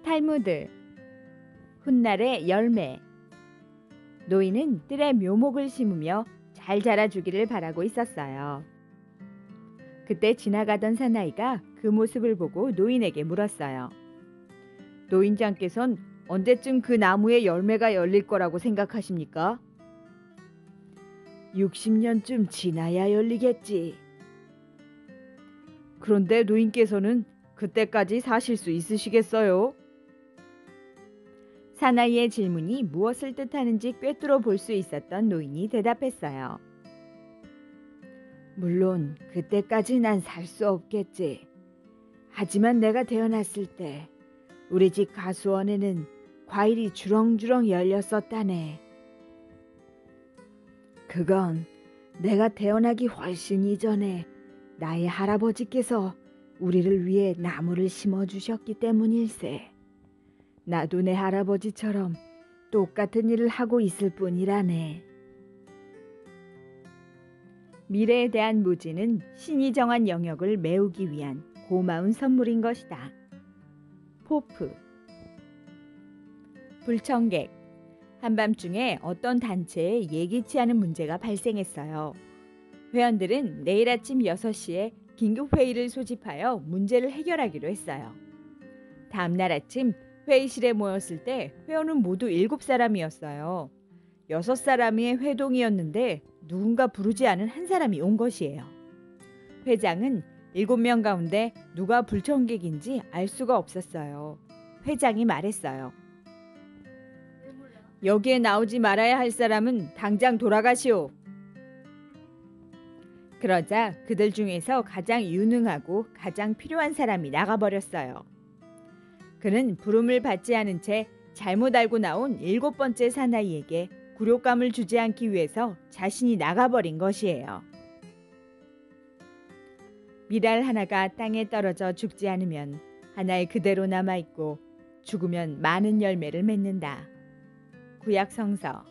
탈무드. 훗날의 열매. 노인은 뜰에 묘목을 심으며 잘 자라주기를 바라고 있었어요. 그때 지나가던 사나이가 그 모습을 보고 노인에게 물었어요. 노인장께선 언제쯤 그 나무에 열매가 열릴 거라고 생각하십니까? 60년쯤 지나야 열리겠지. 그런데 노인께서는 그때까지 사실 수 있으시겠어요? 사나이의 질문이 무엇을 뜻하는지 꿰뚫어 볼 수 있었던 노인이 대답했어요. 물론 그때까지 난 살 수 없겠지. 하지만 내가 태어났을 때 우리 집 가수원에는 과일이 주렁주렁 열렸었다네. 그건 내가 태어나기 훨씬 이전에 나의 할아버지께서 우리를 위해 나무를 심어주셨기 때문일세. 나도 내 할아버지처럼 똑같은 일을 하고 있을 뿐이라네. 미래에 대한 무지는 신이 정한 영역을 메우기 위한 고마운 선물인 것이다. 포프. 불청객. 한밤중에 어떤 단체에 예기치 않은 문제가 발생했어요. 회원들은 내일 아침 6시에 긴급회의를 소집하여 문제를 해결하기로 했어요. 다음 날 아침 회의실에 모였을 때 회원은 모두 7사람이었어요. 6사람이 회동이었는데 누군가 부르지 않은 한 사람이 온 것이에요. 회장은 7명 가운데 누가 불청객인지 알 수가 없었어요. 회장이 말했어요. 여기에 나오지 말아야 할 사람은 당장 돌아가시오. 그러자 그들 중에서 가장 유능하고 가장 필요한 사람이 나가버렸어요. 그는 부름을 받지 않은 채 잘못 알고 나온 7번째 사나이에게 굴욕감을 주지 않기 위해서 자신이 나가버린 것이에요. 밀알 하나가 땅에 떨어져 죽지 않으면 하나에 그대로 남아있고 죽으면 많은 열매를 맺는다. 구약 성서.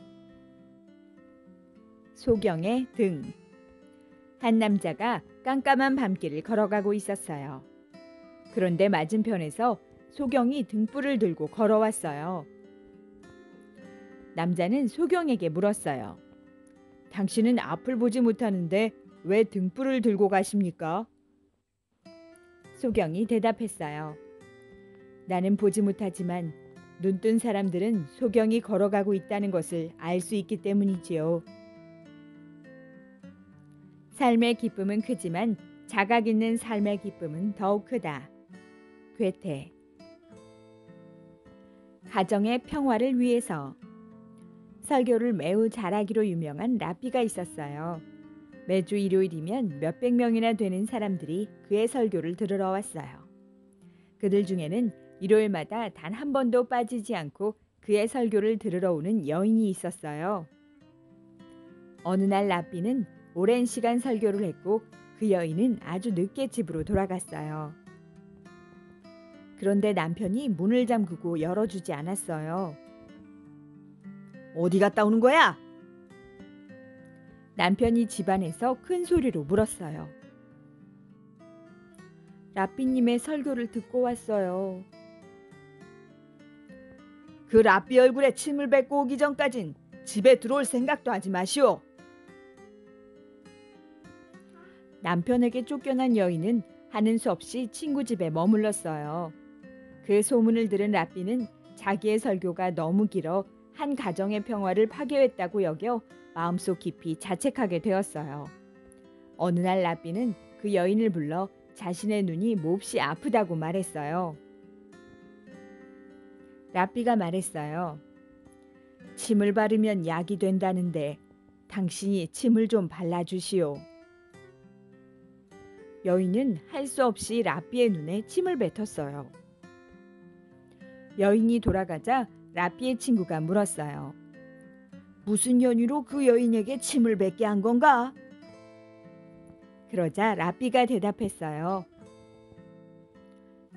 소경의 등. 한 남자가 깜깜한 밤길을 걸어가고 있었어요. 그런데 맞은편에서 소경이 등불을 들고 걸어왔어요. 남자는 소경에게 물었어요. 당신은 앞을 보지 못하는데 왜 등불을 들고 가십니까? 소경이 대답했어요. 나는 보지 못하지만 눈뜬 사람들은 소경이 걸어가고 있다는 것을 알 수 있기 때문이지요. 삶의 기쁨은 크지만 자각 있는 삶의 기쁨은 더욱 크다. 괴테. 가정의 평화를 위해서. 설교를 매우 잘하기로 유명한 랍비가 있었어요. 매주 일요일이면 몇백 명이나 되는 사람들이 그의 설교를 들으러 왔어요. 그들 중에는 일요일마다 단 한 번도 빠지지 않고 그의 설교를 들으러 오는 여인이 있었어요. 어느 날 랍비는 오랜 시간 설교를 했고 그 여인은 아주 늦게 집으로 돌아갔어요. 그런데 남편이 문을 잠그고 열어주지 않았어요. 어디 갔다 오는 거야? 남편이 집안에서 큰 소리로 물었어요. 랍비님의 설교를 듣고 왔어요. 그 랍비 얼굴에 침을 뱉고 오기 전까진 집에 들어올 생각도 하지 마시오. 남편에게 쫓겨난 여인은 하는 수 없이 친구 집에 머물렀어요. 그 소문을 들은 랍비는 자기의 설교가 너무 길어 한 가정의 평화를 파괴했다고 여겨 마음속 깊이 자책하게 되었어요. 어느 날 랍비는 그 여인을 불러 자신의 눈이 몹시 아프다고 말했어요. 랍비가 말했어요. 침을 바르면 약이 된다는데 당신이 침을 좀 발라주시오. 여인은 할 수 없이 랍비의 눈에 침을 뱉었어요. 여인이 돌아가자 랍비의 친구가 물었어요. 무슨 연유로 그 여인에게 침을 뱉게 한 건가? 그러자 랍비가 대답했어요.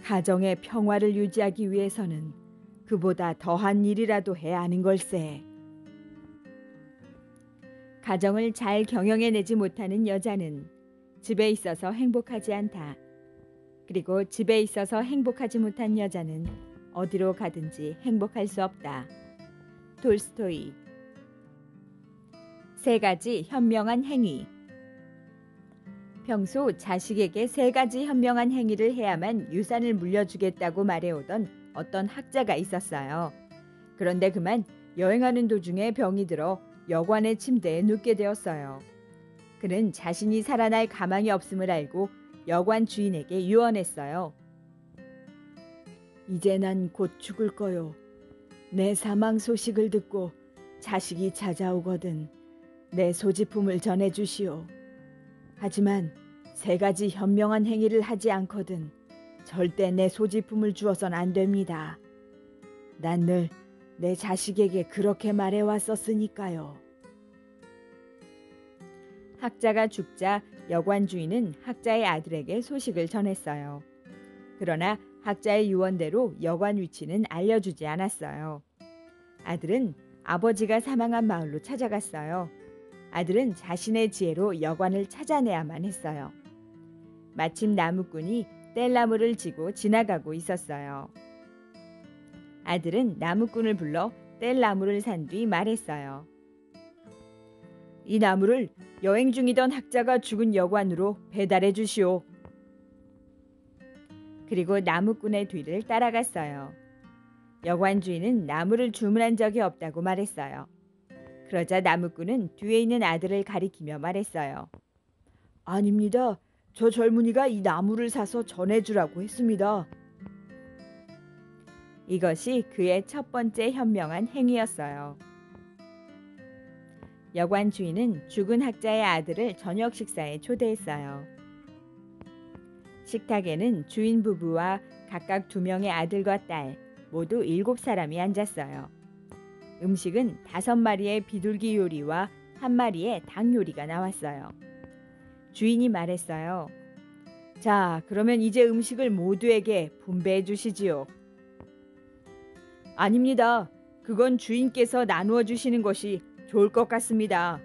가정의 평화를 유지하기 위해서는 그보다 더한 일이라도 해야 하는 걸세. 가정을 잘 경영해내지 못하는 여자는 집에 있어서 행복하지 않다. 그리고 집에 있어서 행복하지 못한 여자는 어디로 가든지 행복할 수 없다. 톨스토이. 세 가지 현명한 행위. 평소 자식에게 세 가지 현명한 행위를 해야만 유산을 물려주겠다고 말해오던 어떤 학자가 있었어요. 그런데 그만 여행하는 도중에 병이 들어 여관의 침대에 눕게 되었어요. 그는 자신이 살아날 가망이 없음을 알고 여관 주인에게 유언했어요. 이제 난 곧 죽을 거요. 내 사망 소식을 듣고 자식이 찾아오거든 내 소지품을 전해주시오. 하지만 세 가지 현명한 행위를 하지 않거든 절대 내 소지품을 주어선 안 됩니다. 난 늘 내 자식에게 그렇게 말해왔었으니까요. 학자가 죽자 여관 주인은 학자의 아들에게 소식을 전했어요. 그러나 학자의 유언대로 여관 위치는 알려주지 않았어요. 아들은 아버지가 사망한 마을로 찾아갔어요. 아들은 자신의 지혜로 여관을 찾아내야만 했어요. 마침 나무꾼이 뗄나무를 지고 지나가고 있었어요. 아들은 나무꾼을 불러 뗄나무를 산 뒤 말했어요. 이 나무를 여행 중이던 학자가 죽은 여관으로 배달해 주시오. 그리고 나무꾼의 뒤를 따라갔어요. 여관 주인은 나무를 주문한 적이 없다고 말했어요. 그러자 나무꾼은 뒤에 있는 아들을 가리키며 말했어요. 아닙니다. 저 젊은이가 이 나무를 사서 전해주라고 했습니다. 이것이 그의 첫 번째 현명한 행위였어요. 여관 주인은 죽은 학자의 아들을 저녁 식사에 초대했어요. 식탁에는 주인 부부와 각각 2명의 아들과 딸, 모두 7사람이 앉았어요. 음식은 5마리의 비둘기 요리와 1마리의 닭 요리가 나왔어요. 주인이 말했어요. 자, 그러면 이제 음식을 모두에게 분배해 주시지요. 아닙니다. 그건 주인께서 나누어 주시는 것이 좋을 것 같습니다.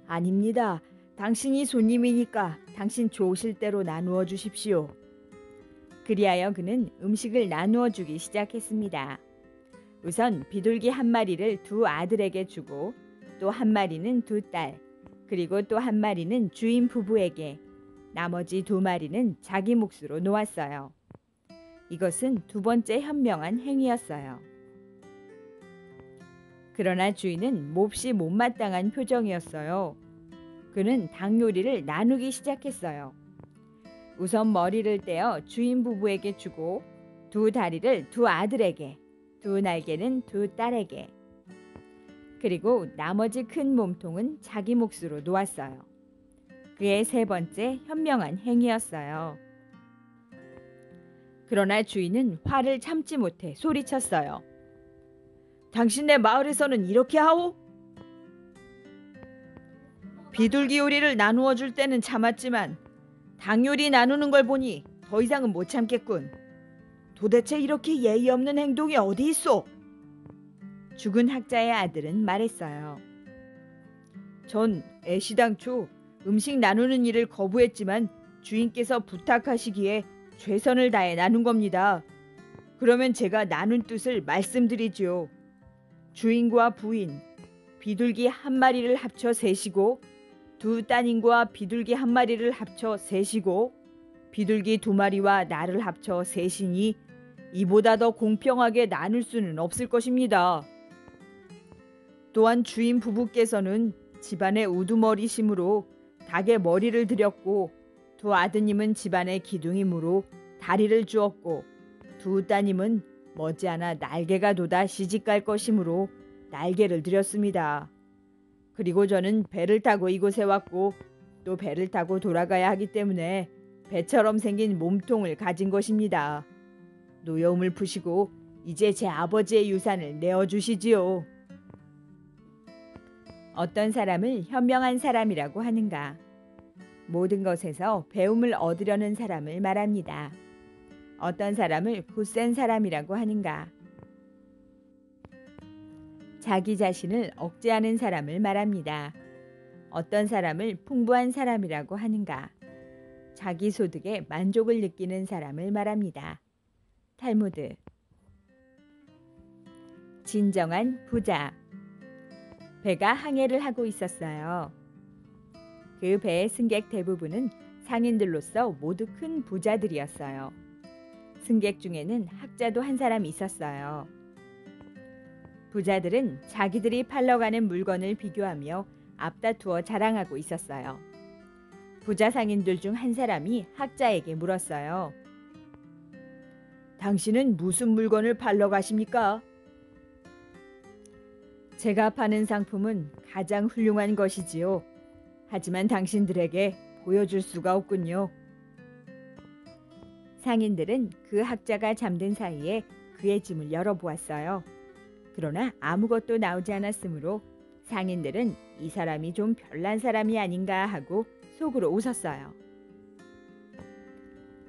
아닙니다. 당신이 손님이니까 당신 좋으실 대로 나누어 주십시오. 그리하여 그는 음식을 나누어 주기 시작했습니다. 우선 비둘기 1마리를 2 아들에게 주고 또 1마리는 2 딸, 그리고 또 1마리는 주인 부부에게, 나머지 2마리는 자기 몫으로 놓았어요. 이것은 2번째 현명한 행위였어요. 그러나 주인은 몹시 못마땅한 표정이었어요. 그는 닭 요리를 나누기 시작했어요. 우선 머리를 떼어 주인 부부에게 주고 2 다리를 2 아들에게, 2 날개는 2 딸에게, 그리고 나머지 큰 몸통은 자기 몫으로 놓았어요. 그의 3번째 현명한 행위였어요. 그러나 주인은 화를 참지 못해 소리쳤어요. 당신네 마을에서는 이렇게 하오? 비둘기 요리를 나누어 줄 때는 참았지만 닭 요리 나누는 걸 보니 더 이상은 못 참겠군. 도대체 이렇게 예의 없는 행동이 어디 있어? 죽은 학자의 아들은 말했어요. 전 애시당초 음식 나누는 일을 거부했지만 주인께서 부탁하시기에 최선을 다해 나눈 겁니다. 그러면 제가 나눈 뜻을 말씀드리지요. 주인과 부인, 비둘기 1마리를 합쳐 셋이고 2 따님과 비둘기 1마리를 합쳐 셋이고 비둘기 2마리와 나를 합쳐 셋이니 이보다 더 공평하게 나눌 수는 없을 것입니다. 또한 주인 부부께서는 집안의 우두머리심으로 닭의 머리를 드렸고 2 아드님은 집안의 기둥이므로 다리를 주었고 2 따님은 머지않아 날개가 돋아 시집갈 것이므로 날개를 드렸습니다. 그리고 저는 배를 타고 이곳에 왔고 또 배를 타고 돌아가야 하기 때문에 배처럼 생긴 몸통을 가진 것입니다. 노여움을 푸시고 이제 제 아버지의 유산을 내어주시지요. 어떤 사람을 현명한 사람이라고 하는가? 모든 것에서 배움을 얻으려는 사람을 말합니다. 어떤 사람을 굳센 사람이라고 하는가? 자기 자신을 억제하는 사람을 말합니다. 어떤 사람을 풍부한 사람이라고 하는가? 자기 소득에 만족을 느끼는 사람을 말합니다. 탈무드. 진정한 부자. 배가 항해를 하고 있었어요. 그 배의 승객 대부분은 상인들로서 모두 큰 부자들이었어요. 승객 중에는 학자도 한 사람 있었어요. 부자들은 자기들이 팔러 가는 물건을 비교하며 앞다투어 자랑하고 있었어요. 부자 상인들 중 한 사람이 학자에게 물었어요. 당신은 무슨 물건을 팔러 가십니까? 제가 파는 상품은 가장 훌륭한 것이지요. 하지만 당신들에게 보여줄 수가 없군요. 상인들은 그 학자가 잠든 사이에 그의 짐을 열어보았어요. 그러나 아무것도 나오지 않았으므로 상인들은 이 사람이 좀 별난 사람이 아닌가 하고 속으로 웃었어요.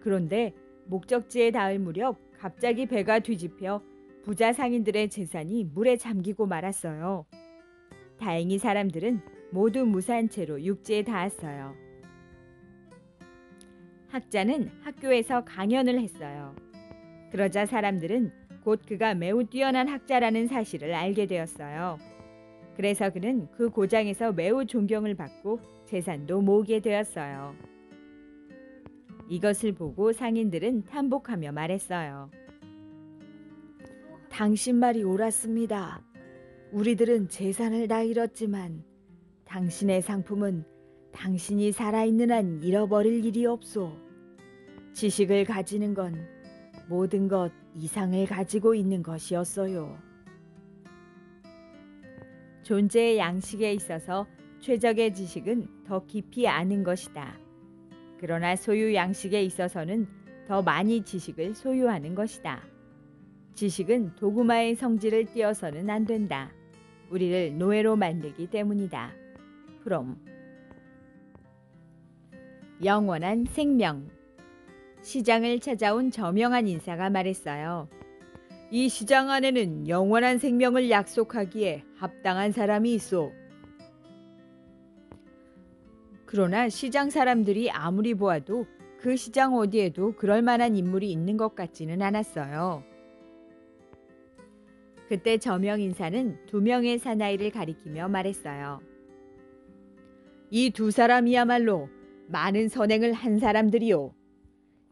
그런데 목적지에 닿을 무렵 갑자기 배가 뒤집혀 부자 상인들의 재산이 물에 잠기고 말았어요. 다행히 사람들은 모두 무사한 채로 육지에 닿았어요. 학자는 학교에서 강연을 했어요. 그러자 사람들은 곧 그가 매우 뛰어난 학자라는 사실을 알게 되었어요. 그래서 그는 그 고장에서 매우 존경을 받고 재산도 모으게 되었어요. 이것을 보고 상인들은 탐복하며 말했어요. 당신 말이 옳았습니다. 우리들은 재산을 다 잃었지만 당신의 상품은 당신이 살아있는 한 잃어버릴 일이 없소. 지식을 가지는 건 모든 것 이상을 가지고 있는 것이었어요. 존재의 양식에 있어서 최적의 지식은 더 깊이 아는 것이다. 그러나 소유 양식에 있어서는 더 많이 지식을 소유하는 것이다. 지식은 도구마의 성질을 띄어서는 안 된다. 우리를 노예로 만들기 때문이다. 프롬. 영원한 생명. 시장을 찾아온 저명한 인사가 말했어요. 이 시장 안에는 영원한 생명을 약속하기에 합당한 사람이 있어. 그러나 시장 사람들이 아무리 보아도 그 시장 어디에도 그럴 만한 인물이 있는 것 같지는 않았어요. 그때 저명 인사는 두 명의 사나이를 가리키며 말했어요. 이 두 사람이야말로 많은 선행을 한 사람들이요.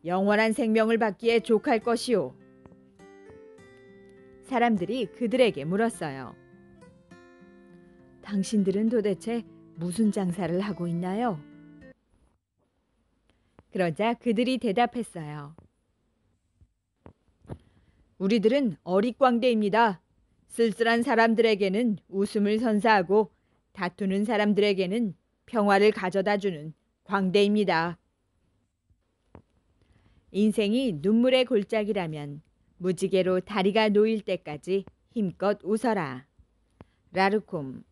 영원한 생명을 받기에 족할 것이요. 사람들이 그들에게 물었어요. 당신들은 도대체 무슨 장사를 하고 있나요? 그러자 그들이 대답했어요. 우리들은 어릿광대입니다. 쓸쓸한 사람들에게는 웃음을 선사하고 다투는 사람들에게는 평화를 가져다주는 광대입니다. 인생이 눈물의 골짜기라면 무지개로 다리가 놓일 때까지 힘껏 웃어라. 라르콤.